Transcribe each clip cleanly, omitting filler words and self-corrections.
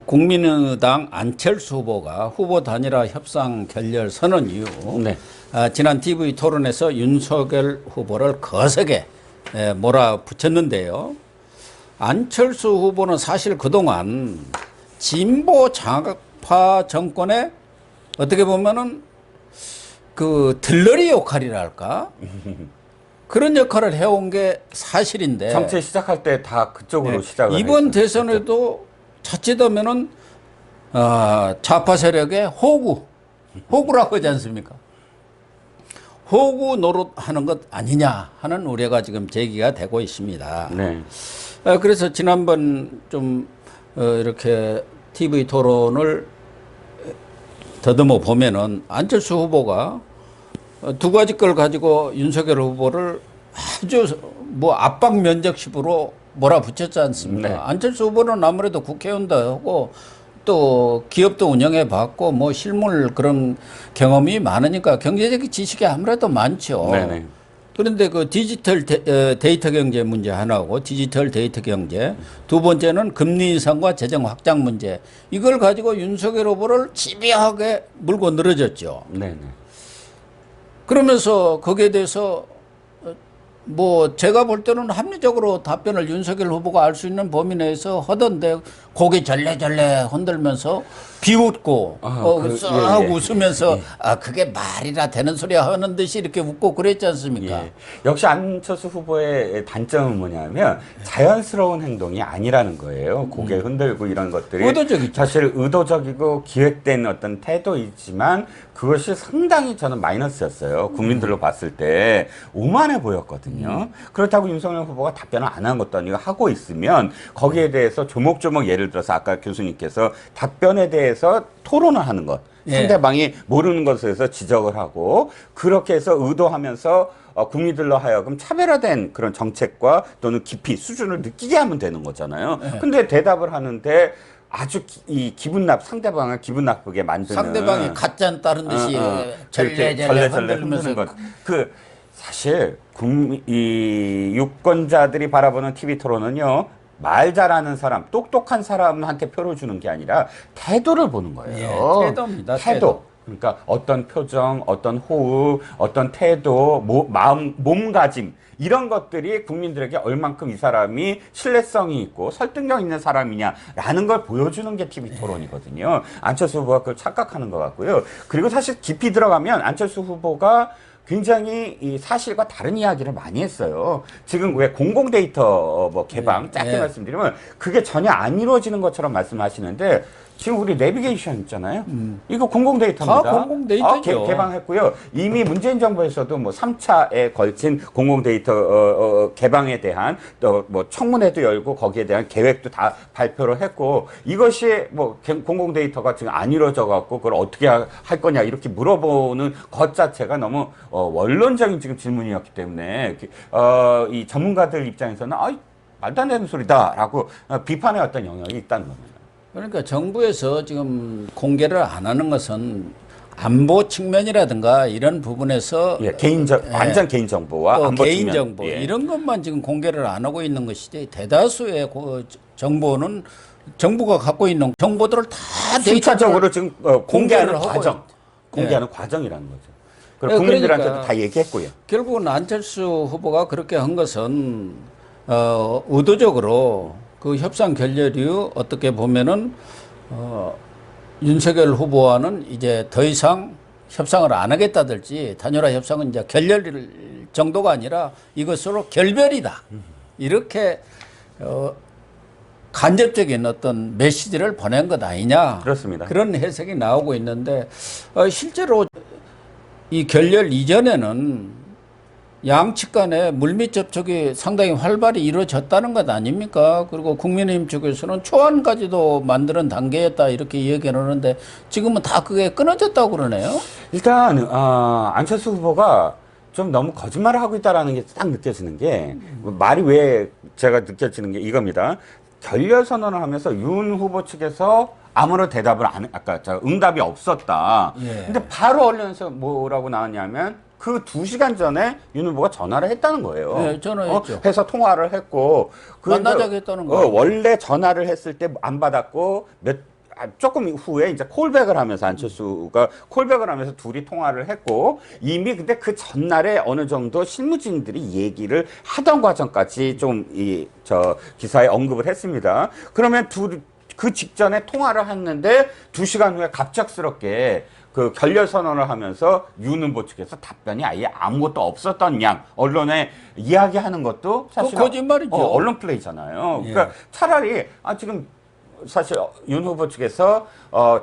국민의당 안철수 후보가 후보 단일화 협상 결렬 선언 이후 네. 지난 TV 토론에서 윤석열 후보를 거세게 몰아붙였는데요. 안철수 후보는 사실 그동안 진보 장악파 정권의 어떻게 보면은 그 들러리 역할이랄까 그런 역할을 해온 게 사실인데 정치 시작할 때 다 그쪽으로 시작을 이번 했죠. 대선에도 자칫하면은 좌파 세력의 호구라고 하지 않습니까? 호구 노릇하는 것 아니냐 하는 우려가 지금 제기가 되고 있습니다. 네. 그래서 지난번 좀 이렇게 TV 토론을 더듬어 보면은 안철수 후보가 두 가지 걸 가지고 윤석열 후보를 아주 뭐 압박 면접식으로 몰아붙였지 않습니까? 네. 안철수 후보는 아무래도 국회의원도 하고 또 기업도 운영해 봤고 뭐 실물 그런 경험이 많으니까 경제적 지식이 아무래도 많죠. 네네. 그런데 그 디지털 데이터 경제 문제 하나고 디지털 데이터 경제 두 번째는 금리 인상과 재정 확장 문제 이걸 가지고 윤석열 후보를 집요하게 물고 늘어졌죠. 네네. 그러면서 거기에 대해서 뭐 제가 볼 때는 합리적으로 답변을 윤석열 후보가 알 수 있는 범위 내에서 하던데 고개 절레절레 흔들면서 비웃고 싹 웃으면서 그게 말이나 되는 소리 하는 듯이 이렇게 웃고 그랬지 않습니까? 예. 역시 안철수 후보의 단점은 뭐냐면 자연스러운 행동이 아니라는 거예요. 고개 흔들고 이런 것들이 의도적이죠. 사실 의도적이고 기획된 어떤 태도이지만 그것이 상당히 저는 마이너스였어요. 국민들로 봤을 때 오만해 보였거든요. 그렇다고 윤석열 후보가 답변을 안 한 것도 아니고 하고 있으면 거기에 대해서 조목조목 예를 들어서 아까 교수님께서 답변에 대해서 토론을 하는 것. 상대방이 모르는 것에 대해서 지적을 하고 그렇게 해서 의도하면서 국민들로 하여금 차별화된 그런 정책과 또는 깊이 수준을 느끼게 하면 되는 거잖아요. 근데 대답을 하는데 아주 상대방을 기분 나쁘게 만드는 상대방이 가짜는 따른 듯이 절레절레 흔들면서 것. 사실 이 유권자들이 바라보는 TV 토론은요. 말 잘하는 사람, 똑똑한 사람한테 표를 주는 게 아니라 태도를 보는 거예요. 태도입니다. 태도. 그러니까 어떤 표정, 어떤 호흡, 어떤 태도, 몸가짐 이런 것들이 국민들에게 얼만큼 이 사람이 신뢰성이 있고 설득력 있는 사람이냐라는 걸 보여주는 게 TV 토론이거든요. 안철수 후보가 그걸 착각하는 것 같고요. 그리고 사실 깊이 들어가면 안철수 후보가 굉장히 이 사실과 다른 이야기를 많이 했어요. 지금 왜 공공데이터 뭐 개방 짧게 말씀드리면 그게 전혀 안 이루어지는 것처럼 말씀하시는데 지금 우리 내비게이션 있잖아요. 이거 공공데이터입니다. 다 공공데이터죠. 개방했고요. 이미 문재인 정부에서도 뭐 3차에 걸친 공공데이터 개방에 대한 또 뭐 청문회도 열고 거기에 대한 계획도 다 발표를 했고 이것이 뭐 공공데이터가 지금 안 이루어져 갖고 그걸 어떻게 할 거냐 이렇게 물어보는 것 자체가 너무 원론적인 지금 질문이었기 때문에 이 전문가들 입장에서는 말도 안 되는 소리다라고 비판의 어떤 영역이 있다는 겁니다. 그러니까 정부에서 지금 공개를 안 하는 것은 안보 측면이라든가 이런 부분에서 완전 개인 정보와 또 안보 개인 측면. 정보 이런 것만 지금 공개를 안 하고 있는 것이지 대다수의 정보는 정부가 갖고 있는 정보들을 다 순차적으로 지금 공개하는 하고 과정, 공개하는 과정이라는 거죠. 그리고 국민들한테도 그러니까 다 얘기했고요. 결국은 안철수 후보가 그렇게 한 것은 의도적으로 그 협상 결렬 이후 어떻게 보면은 윤석열 후보와는 이제 더 이상 협상을 안 하겠다든지 단일화 협상은 이제 결렬 정도가 아니라 이것으로 결별이다. 이렇게 간접적인 어떤 메시지를 보낸 것 아니냐. 그렇습니다. 그런 해석이 나오고 있는데 실제로 이 결렬 이전에는 양측 간에 물밑 접촉이 상당히 활발히 이루어졌다는 것 아닙니까? 그리고 국민의힘 쪽에서는 초안까지도 만드는 단계였다 이렇게 얘기를 하는데 지금은 다 그게 끊어졌다고 그러네요. 일단 안철수 후보가 좀 너무 거짓말을 하고 있다라는 게 딱 느껴지는 게 말이 왜 제가 느껴지는 게 이겁니다. 결렬 선언을 하면서 윤 후보 측에서 아무런 대답을 아까 응답이 없었다. 근데 바로 언론에서 뭐라고 나왔냐면 그 2시간 전에 윤 후보가 전화를 했다는 거예요. 네, 전화했죠. 해서 통화를 했고 만나자고 했다는 거예요. 원래 전화를 했을 때 안 받았고 조금 후에 이제 콜백을 하면서 안철수가 콜백을 하면서 둘이 통화를 했고 이미 근데 그 전날에 어느 정도 실무진들이 얘기를 하던 과정까지 좀 저 기사에 언급을 했습니다. 그러면 그 직전에 통화를 했는데 2시간 후에 갑작스럽게 그 결렬 선언을 하면서 윤 후보 측에서 답변이 아예 아무것도 없었던 양 언론에 이야기하는 것도 사실 거짓말이죠. 언론 플레이잖아요. 예. 그러니까 차라리 지금 사실 윤 후보 측에서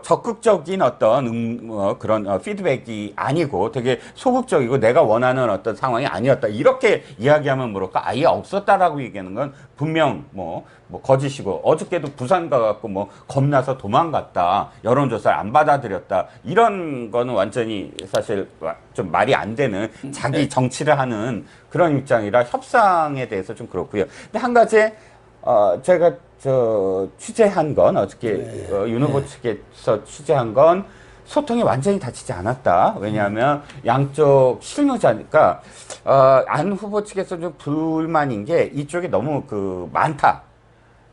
적극적인 어떤 그런 피드백이 아니고 되게 소극적이고 내가 원하는 어떤 상황이 아니었다 이렇게 이야기하면 모를까 아예 없었다라고 얘기하는 건 분명 뭐 거짓이고 어저께도 부산 가갖고 뭐 겁나서 도망갔다 여론조사를 안 받아들였다 이런 거는 완전히 사실 좀 말이 안 되는 자기 정치를 하는 그런 입장이라 협상에 대해서 좀 그렇고요. 근데 한 가지 제가 취재한 건 어저께 윤 후보 측에서 취재한 건 소통이 완전히 닫히지 않았다. 왜냐하면 양쪽 실무자니까 안 후보 측에서 좀 불만인 게 이쪽이 너무 많다.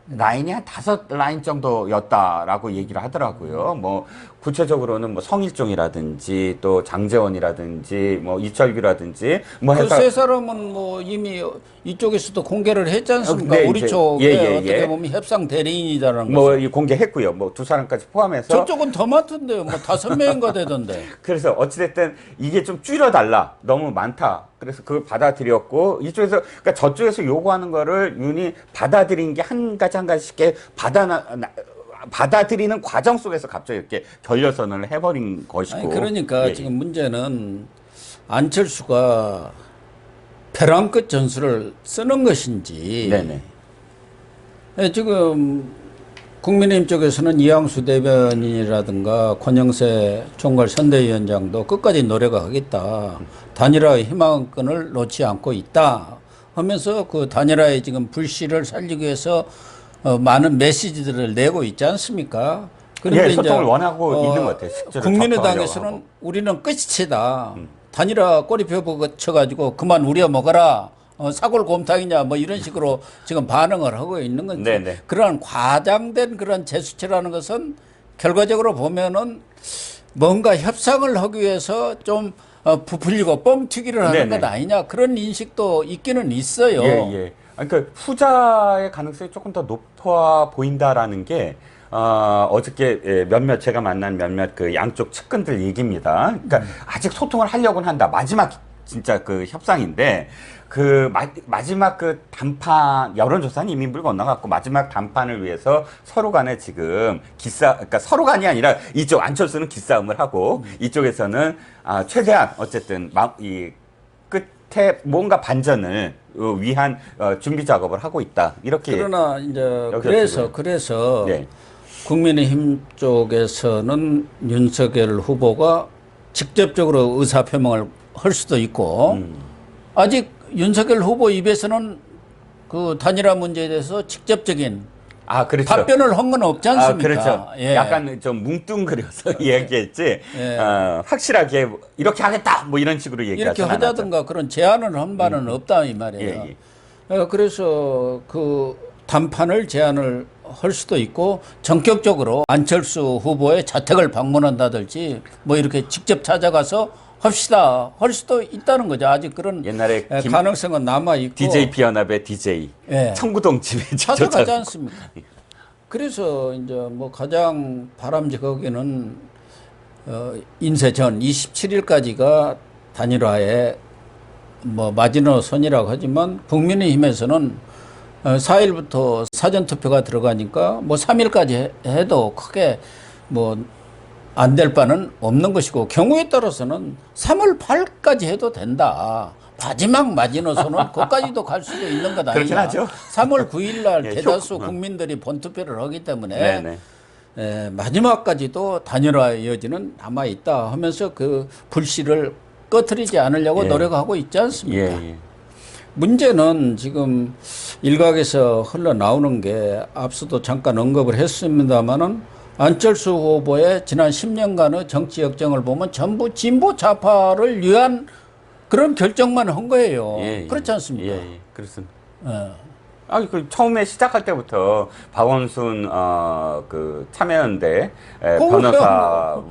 라인이 한 5라인 정도였다라고 얘기를 하더라고요. 뭐 구체적으로는 뭐 성일종이라든지 또 장재원이라든지 뭐 이철규라든지 뭐 그 해서 세 사람은 뭐 이미 이쪽에서도 공개를 했지 않습니까? 네, 우리 이제, 쪽에 어떻게 보면 협상 대리인이라는 뭐 거죠. 공개했고요. 뭐 2사람까지 포함해서 저쪽은 더 많던데요. 뭐 5명인가 되던데. 그래서 어찌됐든 이게 좀 줄여달라. 너무 많다. 그래서 그걸 받아들였고 이쪽에서 그러니까 저쪽에서 요구하는 거를 윤이 받아들인 게 한 가지 한 가지씩 받아들이는 과정 속에서 갑자기 이렇게 결렬선언을 해버린 것이고. 아니, 그러니까 지금 문제는 안철수가 벼랑 끝 전술을 쓰는 것인지. 네네. 네, 지금 국민의힘 쪽에서는 이양수 대변인이라든가 권영세 총괄 선대위원장도 끝까지 노력하겠다. 단일화의 희망권을 놓지 않고 있다. 하면서 그 단일화의 지금 불씨를 살리기 위해서 많은 메시지들을 내고 있지 않습니까? 예, 소통을 원하고 있는 것 같아요. 실제로 국민의당에서는 우리는 끝이다. 단일화 꼬리표 쳐가지고 그만 우려먹어라. 사골곰탕이냐 뭐 이런 식으로 지금 반응을 하고 있는 건지. 네네. 그러한 과장된 그런 제스처라는 것은 결과적으로 보면은 뭔가 협상을 하기 위해서 좀 부풀리고 뻥튀기를 하는 네네. 것 아니냐 그런 인식도 있기는 있어요. 예. 그러니까 후자의 가능성이 조금 더 높아 보인다라는 게 어저께 몇몇 제가 만난 몇몇 그 양쪽 측근들 얘기입니다. 그러니까 아직 소통을 하려고는 한다. 마지막 진짜 그 협상인데 그 마지막 그 단판 여론조사는 이미 물 건너갔고 마지막 단판을 위해서 서로 간에 지금 그러니까 서로 간이 아니라 이쪽 안철수는 기싸움을 하고 이쪽에서는 최대한 어쨌든 이 끝에 뭔가 반전을 위한 준비 작업을 하고 있다. 이렇게. 그러나 이제 그래서 네. 국민의힘 쪽에서는 윤석열 후보가 직접적으로 의사표명을 할 수도 있고 아직 윤석열 후보 입에서는 그 단일화 문제에 대해서 직접적인 그렇죠. 답변을 한 건 없지 않습니까? 그렇죠. 예. 약간 좀 뭉뚱그려서 얘기했지. 예. 확실하게 이렇게 하겠다. 뭐 이런 식으로 이렇게 얘기하지 않았죠. 하자든가 그런 제안을 한 바는 없다 이 말이에요. 그래서 그 단판을 제안을 할 수도 있고 전격적으로 안철수 후보의 자택을 방문한다든지 뭐 이렇게 직접 찾아가서 합시다 할 수도 있다는 거죠. 아직 그런 옛날에 가능성은 남아 있고 DJP 연합의 DJ 청구동 집에 찾아가지 않습니까? 그래서 이제 뭐 가장 바람직하기는 인쇄 전 27일까지가 단일화의 뭐 마지노선이라고 하지만 국민의힘에서는 4일부터 사전투표가 들어가니까 뭐 3일까지 해도 크게 뭐 안 될 바는 없는 것이고 경우에 따라서는 3월 8일까지 해도 된다. 마지막 마지노선은 거기까지도 갈 수도 있는 것 아니냐. 그렇긴 하죠. 3월 9일 날 예, 대다수 국민들이 본투표를 하기 때문에 마지막까지도 단일화의 여지는 남아있다 하면서 그 불씨를 꺼트리지 않으려고 노력하고 있지 않습니까? 문제는 지금 일각에서 흘러나오는 게 앞서도 잠깐 언급을 했습니다마는 안철수 후보의 지난 10년간의 정치 역정을 보면 전부 진보 좌파를 위한 그런 결정만 한 거예요. 그렇지 않습니까? 그렇습니다. 그 처음에 시작할 때부터 박원순 그 참여연대 변호사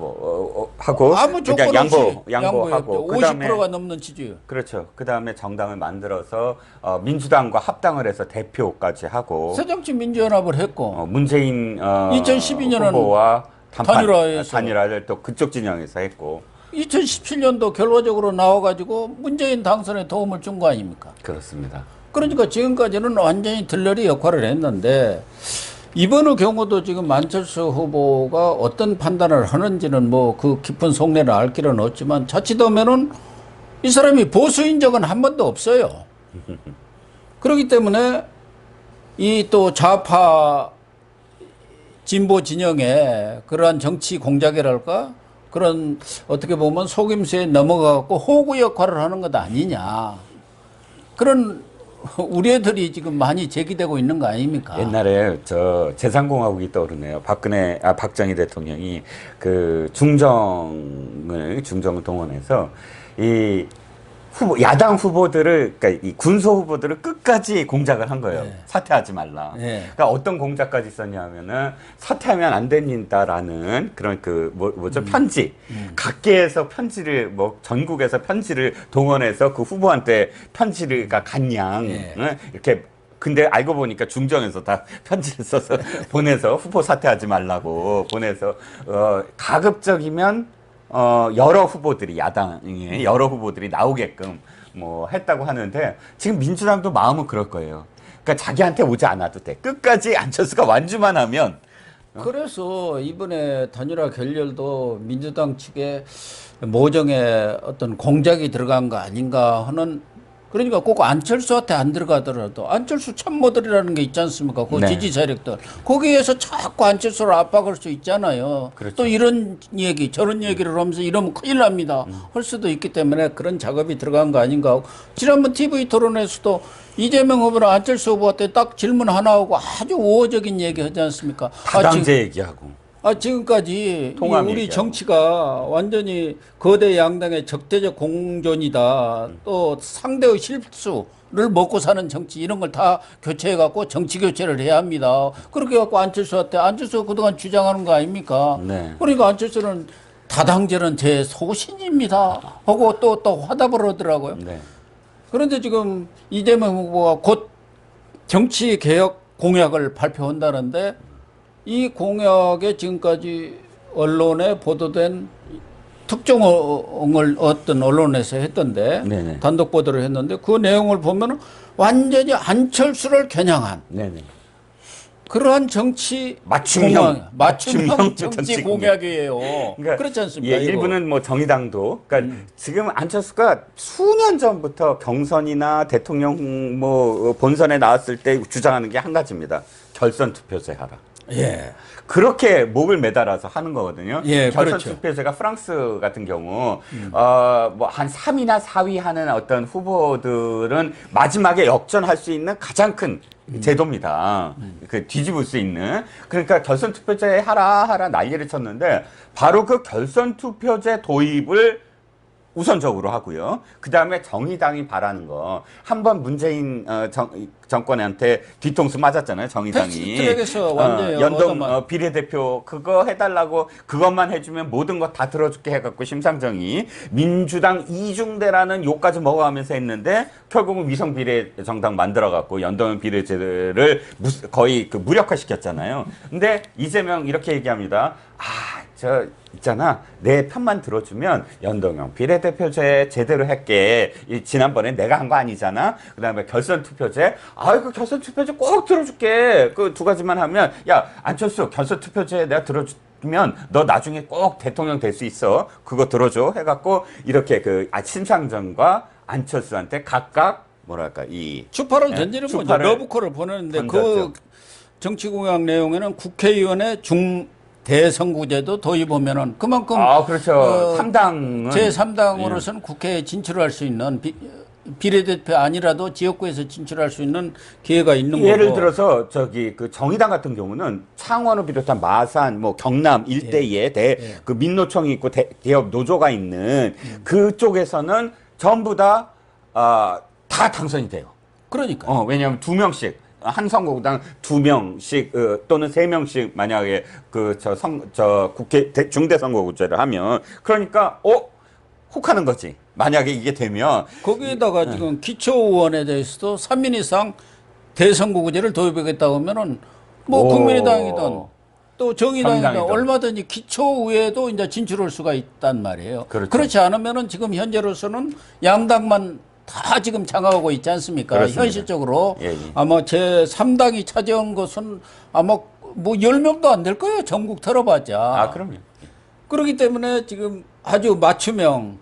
하고 아무 조건 그러니까 없이 양보하고 50%가 넘는 지지율. 그렇죠. 그 다음에 정당을 만들어서 민주당과 합당을 해서 대표까지 하고 새정치민주연합을 했고 문재인 2012년은 후보와 단일화해서 단일화를 또 그쪽 진영에서 했고 2017년도 결과적으로 나와가지고 문재인 당선에 도움을 준 거 아닙니까? 그렇습니다. 그러니까 지금까지는 완전히 들러리 역할을 했는데 이번의 경우도 지금 안철수 후보가 어떤 판단을 하는지는 뭐 그 깊은 속내를 알 길은 없지만 자칫하면은 이 사람이 보수인 적은 한 번도 없어요. 그렇기 때문에 이 또 좌파 진보 진영의 그러한 정치 공작이랄까 그런 어떻게 보면 속임수에 넘어가고 호구 역할을 하는 것 아니냐 그런 우려들이 지금 많이 제기되고 있는 거 아닙니까? 옛날에 저 제3공화국이 떠오르네요. 박정희 대통령이 그 중정을 동원해서 이 야당 후보들을, 그러니까 이 군소 후보들을 끝까지 공작을 한 거예요. 네. 사퇴하지 말라. 네. 그러니까 어떤 공작까지 썼냐면은 사퇴하면 안 된다라는 그런 뭐죠? 편지. 각계에서 편지를 전국에서 편지를 동원해서 그 후보한테 편지가 간양 네. 이렇게. 근데 알고 보니까 중정에서 다 편지를 써서 보내서 후보 사퇴하지 말라고 보내서 가급적이면 여러 후보들이 야당의 여러 후보들이 나오게끔 뭐 했다고 하는데 지금 민주당도 마음은 그럴 거예요. 그러니까 자기한테 오지 않아도 돼. 끝까지 안철수가 완주만 하면. 그래서 이번에 단일화 결렬도 민주당 측에 모정에 어떤 공작이 들어간 거 아닌가 하는 그러니까 꼭 안철수한테 안 들어가더라도 안철수 참모들이라는 게 있지 않습니까? 그 네. 지지 세력들. 거기에서 자꾸 안철수를 압박할 수 있잖아요. 그렇죠. 또 이런 얘기 저런 얘기를 하면서 이러면 큰일 납니다. 할 수도 있기 때문에 그런 작업이 들어간 거 아닌가 하고 지난번 TV 토론에서도 이재명 후보랑 안철수 후보한테 딱 질문 하나 하고 아주 우호적인 얘기 하지 않습니까? 다당제 얘기하고. 지금까지 통합 우리 얘기하고. 정치가 완전히 거대 양당의 적대적 공존이다. 또 상대의 실수를 먹고 사는 정치 이런 걸 다 교체해갖고 정치 교체를 해야 합니다. 그렇게 해갖고 안철수가 그동안 주장하는 거 아닙니까? 네. 그러니까 안철수는 다당제는 제 소신입니다. 하고 또 화답을 하더라고요. 네. 그런데 지금 이재명 후보가 곧 정치 개혁 공약을 발표한다는데 이 공약에 지금까지 언론에 보도된 특종을 어떤 언론에서 했던데 네네. 단독 보도를 했는데 그 내용을 보면 완전히 안철수를 겨냥한 네네. 그러한 정치 맞춤형 정치 정치 공약이에요. 그러니까 그렇지 않습니까? 예, 일부는 뭐 정의당도 그러니까 지금 안철수가 수년 전부터 경선이나 대통령 본선에 나왔을 때 주장하는 게 한 가지입니다. 결선 투표제 하라. 예. 그렇게 목을 매달아서 하는 거거든요. 예, 결선 그렇죠. 투표제가 프랑스 같은 경우 뭐 한 3위나 4위 하는 어떤 후보들은 마지막에 역전할 수 있는 가장 큰 제도입니다. 그 뒤집을 수 있는. 그러니까 결선 투표제 하라 난리를 쳤는데 바로 그 결선 투표제 도입을 우선적으로 하고요. 그 다음에 정의당이 바라는 거. 한번 문재인 정권한테 뒤통수 맞았잖아요. 정의당이. 패스트트랙에서 완전히 연동 비례대표 그거 해달라고 그것만 해주면 모든 거 다 들어줄게 해갖고 심상정이 민주당 이중대라는 욕까지 먹어가면서 했는데 결국은 위성 비례 정당 만들어갖고 연동 비례제를 거의 그 무력화시켰잖아요. 근데 이재명 이렇게 얘기합니다. 저 있잖아 내 편만 들어주면 연동형 비례대표제 제대로 할게. 지난번에 내가 한 거 아니잖아. 그 다음에 결선투표제 그 결선투표제 꼭 들어줄게. 그 두 가지만 하면 야 안철수 결선투표제 내가 들어주면 너 나중에 꼭 대통령 될 수 있어. 그거 들어줘 해갖고 이렇게 심상정과 안철수한테 각각 뭐랄까 주파를 던지는 거죠. 주파를 러브콜을 보내는데 던졌죠. 그 정치공약 내용에는 국회의원의 대선구제도 도입하면은 그만큼 그렇죠. 3당은 제3당으로서는 국회에 진출할 수 있는 비례대표 아니라도 지역구에서 진출할 수 있는 기회가 있는 거고. 예를 들어서 그 정의당 같은 경우는 창원을 비롯한 마산, 경남 일대에 그 민노총이 있고 대협 노조가 있는 그쪽에서는 전부 다 당선이 돼요. 그러니까. 왜냐하면 2명씩 한 선거구당 2명씩 또는 3명씩 만약에 저 국회 중대선거구제를 하면 그러니까 혹하는 거지. 만약에 이게 되면 거기에다가 지금 기초의원에 대해서도 3인 이상 대선거구제를 도입하겠다고 하면은 뭐 오. 국민의당이든 또 정의당이든 정의당이든. 얼마든지 기초의회도 이제 진출할 수가 있단 말이에요. 그렇죠. 그렇지 않으면은 지금 현재로서는 양당만 다 지금 장악하고 있지 않습니까? 그렇습니다. 현실적으로 예, 예. 아마 제 3당이 차지한 것은 아마 뭐 10명도 안 될 거예요. 전국 들어봤자. 아, 그럼요. 그렇기 때문에 지금 아주 맞춤형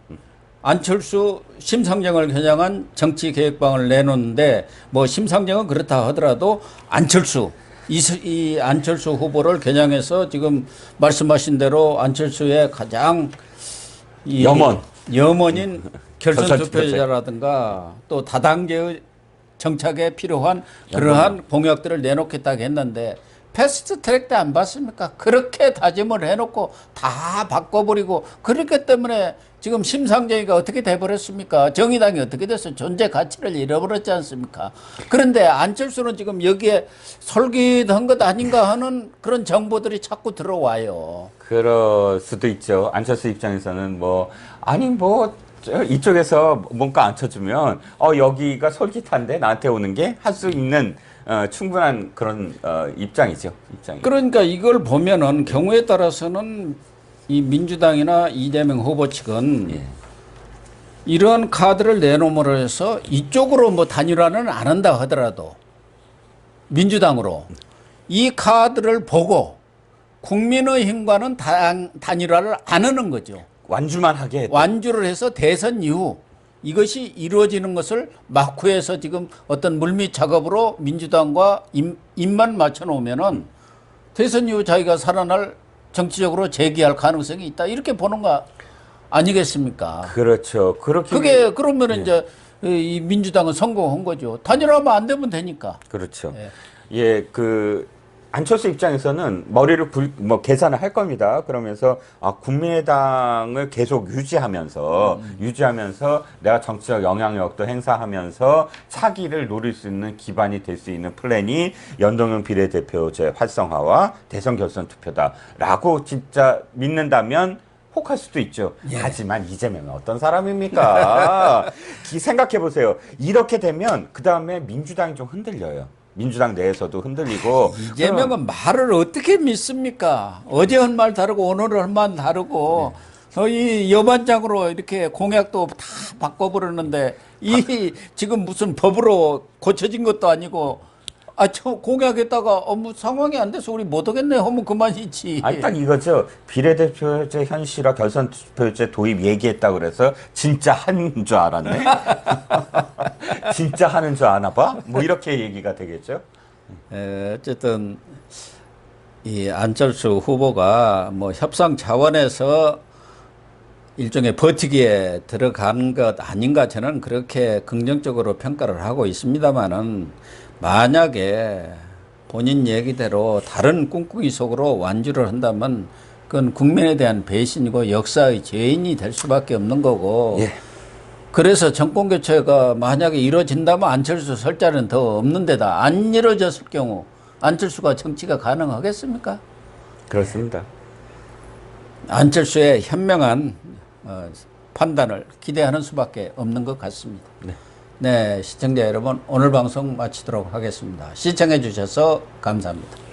안철수 심상정을 겨냥한 정치 계획방을 내놓는데 뭐 심상정은 그렇다 하더라도 안철수 이 안철수 후보를 겨냥해서 지금 말씀하신 대로 안철수의 가장 이 염원인 결선 투표자라든가 또 다단계의 정착에 필요한 그러한 공약들을 내놓겠다고 했는데 패스트 트랙 때 안 봤습니까? 그렇게 다짐을 해놓고 다 바꿔버리고 그렇기 때문에 지금 심상정이가 어떻게 돼버렸습니까? 정의당이 어떻게 됐어? 존재 가치를 잃어버렸지 않습니까? 그런데 안철수는 지금 여기에 솔깃한 것 아닌가 하는 그런 정보들이 자꾸 들어와요. 그럴 수도 있죠. 안철수 입장에서는 이쪽에서 뭔가 안 쳐주면 여기가 솔깃한데 나한테 오는 게 할 수 있는 충분한 그런 입장이죠. 그러니까 이걸 보면은 경우에 따라서는 이 민주당이나 이재명 후보 측은 예. 이런 카드를 내놓음으로 해서 이쪽으로 뭐 단일화는 안 한다 하더라도 민주당으로 이 카드를 보고 국민의힘과는 단일화를 안 하는 거죠. 완주만 하게 완주를 해서 대선 이후 이것이 이루어지는 것을 막후에서 지금 어떤 물밑 작업으로 민주당과 입만 맞춰 놓으면은 대선 이후 자기가 살아날 정치적으로 재기할 가능성이 있다. 이렇게 보는 거 아니겠습니까? 그렇죠. 그러면 이제 이 민주당은 성공한 거죠. 단일화하면 안 되면 되니까. 그렇죠. 예, 안철수 입장에서는 머리를 계산을 할 겁니다. 그러면서 국민의당을 계속 유지하면서 내가 정치적 영향력도 행사하면서 차기를 노릴 수 있는 기반이 될 수 있는 플랜이 연동형 비례대표제 활성화와 대선 결선 투표다라고 진짜 믿는다면 혹할 수도 있죠. 예. 하지만 이재명은 어떤 사람입니까? 생각해 보세요. 이렇게 되면 그 다음에 민주당이 좀 흔들려요. 민주당 내에서도 흔들리고. 이재명은 말을 어떻게 믿습니까? 어제 한 말 다르고 오늘 한 말 다르고 이 여반장으로 이렇게 공약도 다 바꿔버렸는데 지금 무슨 법으로 고쳐진 것도 아니고 저 공약했다가 뭐 상황이 안 돼서 우리 못 하겠네 하면 그만이지. 딱 이거죠. 비례대표제 현실화 결선 투표제 도입 얘기했다 그래서 진짜 하는 줄 알았네. 진짜 하는 줄 아나 봐? 뭐 이렇게 얘기가 되겠죠. 어쨌든 이 안철수 후보가 뭐 협상 차원에서 일종의 버티기에 들어간 것 아닌가 저는 그렇게 긍정적으로 평가를 하고 있습니다만은 만약에 본인 얘기대로 다른 꿍꿍이 속으로 완주를 한다면 그건 국민에 대한 배신이고 역사의 죄인이 될 수밖에 없는 거고. 예. 그래서 정권 교체가 만약에 이루어진다면 안철수 설 자리는 더 없는 데다 안 이루어졌을 경우 안철수가 정치가 가능하겠습니까? 그렇습니다. 안철수의 현명한 판단을 기대하는 수밖에 없는 것 같습니다. 네, 시청자 여러분 오늘 방송 마치도록 하겠습니다. 시청해 주셔서 감사합니다.